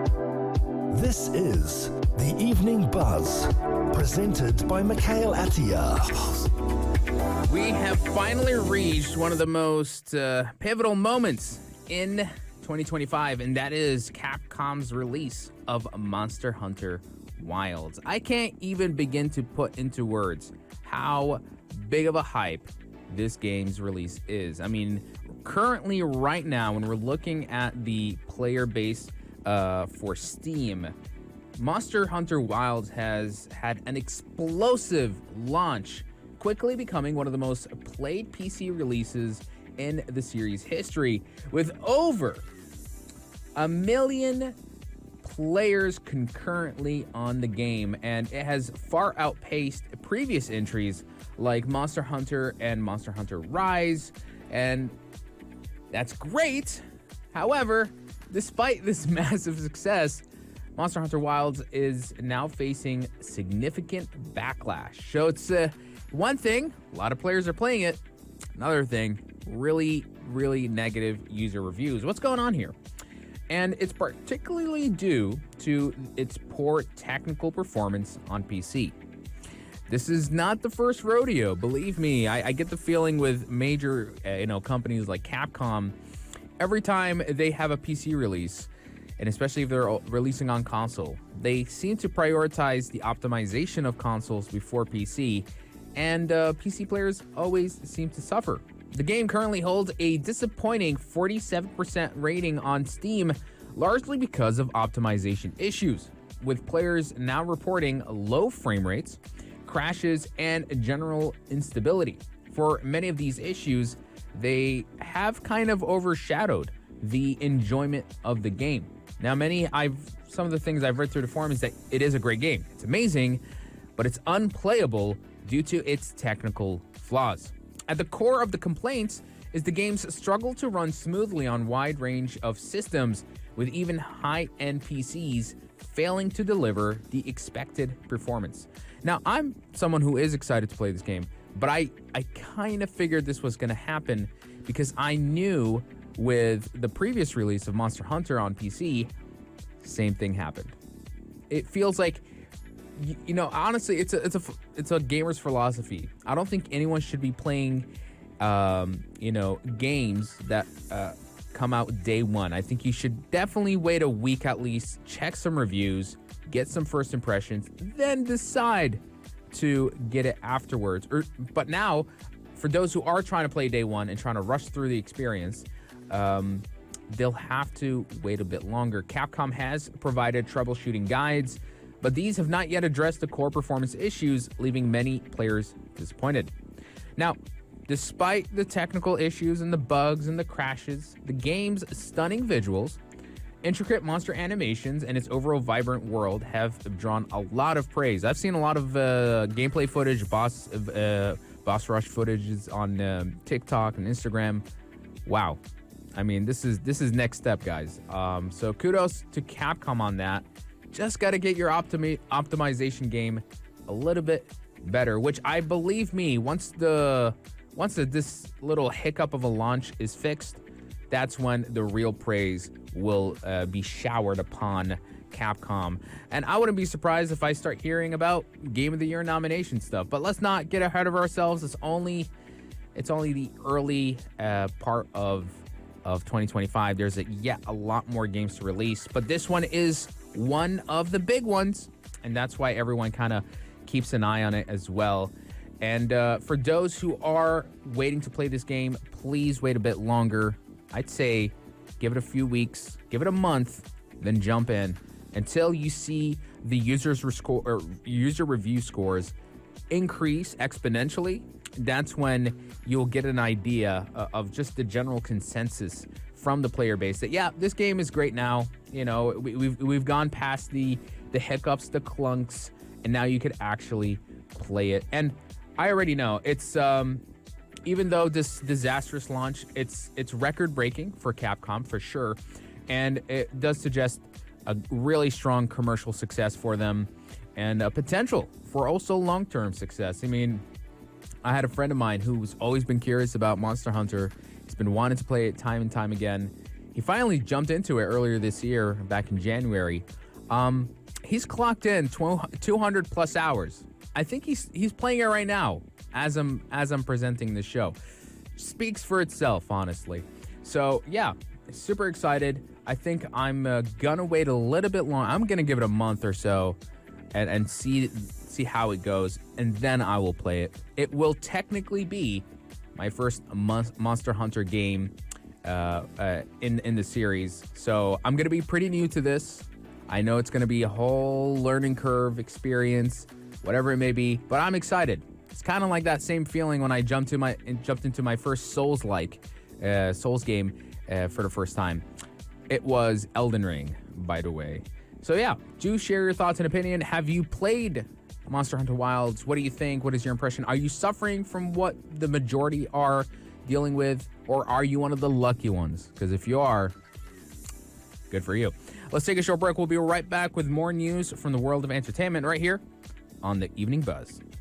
This is The Evening Buzz, presented by Mikail Atiyeh. We have finally reached one of the most pivotal moments in 2025, and that is Capcom's release of Monster Hunter Wilds. I can't even begin to put into words how big of a hype this game's release is. I mean, currently right now, when we're looking at the player base for Steam, Monster Hunter Wilds has had an explosive launch, quickly becoming one of the most played PC releases in the series history, with over 1 million players concurrently on the game, and it has far outpaced previous entries like Monster Hunter and Monster Hunter Rise, and that's great. However, despite this massive success, Monster Hunter Wilds is now facing significant backlash. So it's one thing, a lot of players are playing it. Another thing, really negative user reviews. What's going on here? And it's particularly due to its poor technical performance on PC. This is not the first rodeo, believe me. I get the feeling with major companies like Capcom, every time they have a PC release, and especially if they're releasing on console, they seem to prioritize the optimization of consoles before PC, and PC players always seem to suffer. The game currently holds a disappointing 47% rating on Steam, largely because of optimization issues, with players now reporting low frame rates, crashes, and general instability. For many of these issues, they have kind of overshadowed the enjoyment of the game. Now, some of the things I've read through the forum is that it is a great game. It's amazing, but it's unplayable due to its technical flaws. At the core of the complaints is the game's struggle to run smoothly on a wide range of systems, with even high-end PCs failing to deliver the expected performance. Now, I'm someone who is excited to play this game, but I kind of figured this was going to happen because I knew with the previous release of Monster Hunter on PC, same thing happened. It feels like, honestly, it's a gamer's philosophy. I don't think anyone should be playing, games that come out day one. I think you should definitely wait a week at least, check some reviews, get some first impressions, then decide to get it afterwards. But now, for those who are trying to play day one and trying to rush through the experience, they'll have to wait a bit longer. Capcom has provided troubleshooting guides, but these have not yet addressed the core performance issues, leaving many players disappointed. Now, despite the technical issues and the bugs and the crashes, the game's stunning visuals, intricate monster animations, and its overall vibrant world have drawn a lot of praise. I've seen a lot of gameplay footage, boss rush footages on TikTok and Instagram. Wow. I mean, this is next step, guys. So kudos to Capcom on that. Just got to get your optimization game a little bit better, which I believe me, once this little hiccup of a launch is fixed, that's when the real praise will be showered upon Capcom. And I wouldn't be surprised if I start hearing about Game of the Year nomination stuff. But let's not get ahead of ourselves. It's only the early part of 2025. There's yet a lot more games to release, but this one is one of the big ones, and that's why everyone kind of keeps an eye on it as well. And for those who are waiting to play this game, please wait a bit longer. I'd say give it a few weeks, give it a month, then jump in until you see the user review scores increase exponentially. That's when you'll get an idea of just the general consensus from the player base that, yeah, this game is great now. We've gone past the hiccups, the clunks, and now you could actually play it. And I already know it's even though this disastrous launch, it's record-breaking for Capcom for sure, and it does suggest a really strong commercial success for them and a potential for also long-term success. I mean, I had a friend of mine who's always been curious about Monster Hunter. He's been wanting to play it time and time again. He finally jumped into it earlier this year, back in January. He's clocked in 200 plus hours. I think he's playing it right now as I'm presenting the show. Speaks for itself, honestly. So yeah, super excited. I think I'm gonna wait a little bit long. I'm gonna give it a month or so, and see how it goes, and then I will play it. It will technically be my first Monster Hunter game in the series. So I'm gonna be pretty new to this. I know it's gonna be a whole learning curve experience, whatever it may be, but I'm excited. It's kind of like that same feeling when I jumped into my first Souls game for the first time. It was Elden Ring, by the way. So yeah, do share your thoughts and opinion. Have you played Monster Hunter Wilds? What do you think? What is your impression? Are you suffering from what the majority are dealing with, or are you one of the lucky ones? Because if you are, good for you. Let's take a short break. We'll be right back with more news from the world of entertainment right here on the Evening Buzz.